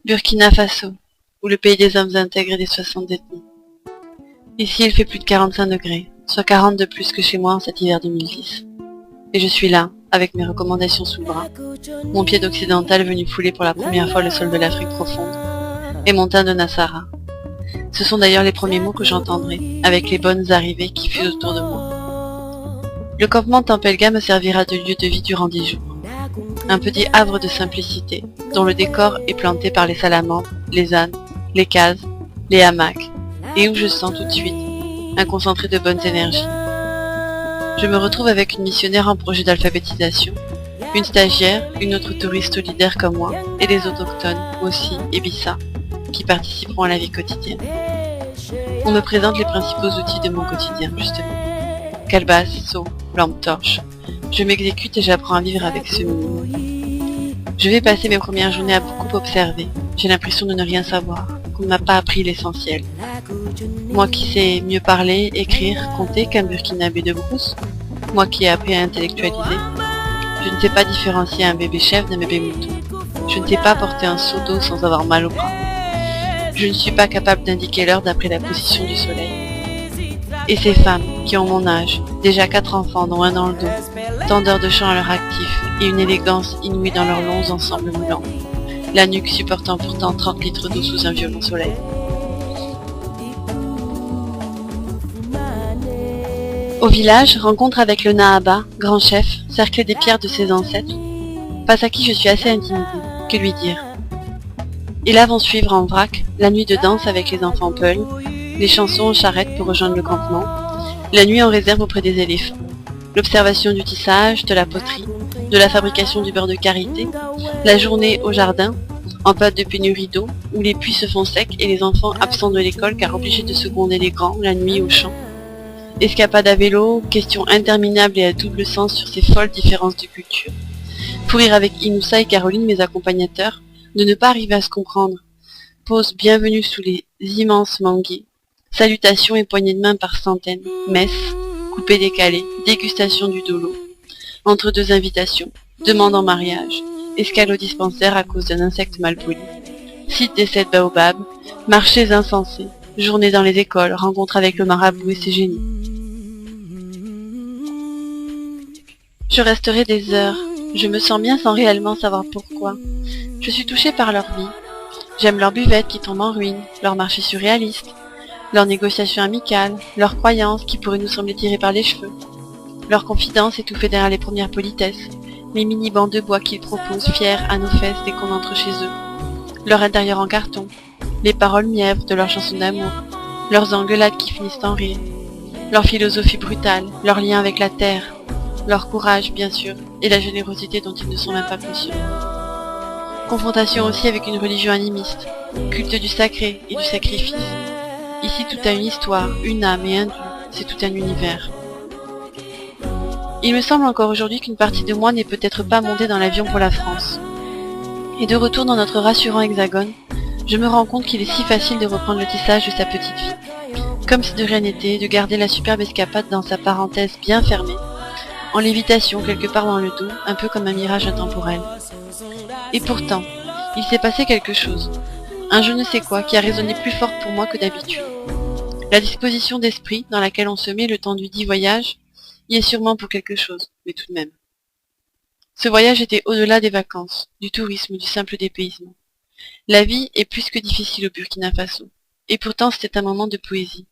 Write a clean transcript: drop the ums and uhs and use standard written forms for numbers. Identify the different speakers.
Speaker 1: Burkina Faso, ou le pays des hommes intègres et des 60 détenus. Ici, il fait plus de 45 degrés, soit 40 de plus que chez moi en cet hiver 2010. Et je suis là, avec mes recommandations sous le bras, mon pied d'occidental venu fouler pour la première fois le sol de l'Afrique profonde, et mon teint de Nassara. Ce sont d'ailleurs les premiers mots que j'entendrai, avec les bonnes arrivées qui fusent autour de moi. Le campement Tempelga me servira de lieu de vie durant 10 jours. Un petit havre de simplicité, dont le décor est planté par les salamandres, les ânes, les cases, les hamacs, et où je sens tout de suite un concentré de bonnes énergies. Je me retrouve avec une missionnaire en projet d'alphabétisation, une stagiaire, une autre touriste solidaire comme moi, et les autochtones, aussi, et Bissa, qui participeront à la vie quotidienne. On me présente les principaux outils de mon quotidien, justement. Calebasse, seau, lampe torche. Je m'exécute et j'apprends à vivre avec ce minimum. Je vais passer mes premières journées à beaucoup observer. J'ai l'impression de ne rien savoir, qu'on ne m'a pas appris l'essentiel. Moi qui sais mieux parler, écrire, compter qu'un burkinabé de brousse. Moi qui ai appris à intellectualiser. Je ne sais pas différencier un bébé chèvre d'un bébé mouton. Je ne sais pas porter un seau d'eau sans avoir mal au bras. Je ne suis pas capable d'indiquer l'heure d'après la position du soleil. Et ces femmes, qui ont mon âge, déjà 4 enfants dont un dans le dos, tant d'heures de chant à leur actif, et une élégance inouïe dans leurs longs ensembles moulants, la nuque supportant pourtant 30 litres d'eau sous un violent soleil. Au village, rencontre avec le Nahaba, grand chef, cerclé des pierres de ses ancêtres, face à qui je suis assez intimidée, que lui dire. Et là vont suivre en vrac la nuit de danse avec les enfants Peul, les chansons en charrette pour rejoindre le campement, la nuit en réserve auprès des éléphants, l'observation du tissage, de la poterie, de la fabrication du beurre de karité, la journée au jardin, en pâte de pénurie d'eau, où les puits se font secs et les enfants absents de l'école car obligés de seconder les grands la nuit au champ. Escapade à vélo, questions interminables et à double sens sur ces folles différences de culture. Fou rire avec Inoussa et Caroline, mes accompagnateurs, de ne pas arriver à se comprendre. Pause bienvenue sous les immenses manguiers. Salutations et poignées de main par centaines. Messe, coupé décalé, dégustation du dolo. Entre deux invitations, demande en mariage, escale au dispensaire à cause d'un insecte mal poli. Site des 7 baobabs, marchés insensés, journée dans les écoles, rencontre avec le marabout et ses génies. Je resterai des heures, je me sens bien sans réellement savoir pourquoi. Je suis touchée par leur vie. J'aime leur buvette qui tombe en ruine, leur marché surréaliste, leurs négociations amicales, leurs croyances qui pourraient nous sembler tirées par les cheveux, leurs confidences étouffées derrière les premières politesses, les mini-bancs de bois qu'ils proposent fiers à nos fesses dès qu'on entre chez eux, leur intérieur en carton, les paroles mièvres de leurs chansons d'amour, leurs engueulades qui finissent en rire, leur philosophie brutale, leur lien avec la terre, leur courage bien sûr, et la générosité dont ils ne sont même pas conscients. Confrontation aussi avec une religion animiste, culte du sacré et du sacrifice. Ici tout a une histoire, une âme et un dieu, c'est tout un univers. Il me semble encore aujourd'hui qu'une partie de moi n'est peut-être pas montée dans l'avion pour la France. Et de retour dans notre rassurant hexagone, je me rends compte qu'il est si facile de reprendre le tissage de sa petite vie. Comme si de rien n'était, de garder la superbe escapade dans sa parenthèse bien fermée, en lévitation quelque part dans le dos, un peu comme un mirage intemporel. Et pourtant, il s'est passé quelque chose, un je ne sais quoi qui a résonné plus fort pour moi que d'habitude. La disposition d'esprit dans laquelle on se met le temps du dit voyage y est sûrement pour quelque chose, mais tout de même. Ce voyage était au-delà des vacances, du tourisme, du simple dépaysement. La vie est plus que difficile au Burkina Faso, et pourtant c'était un moment de poésie.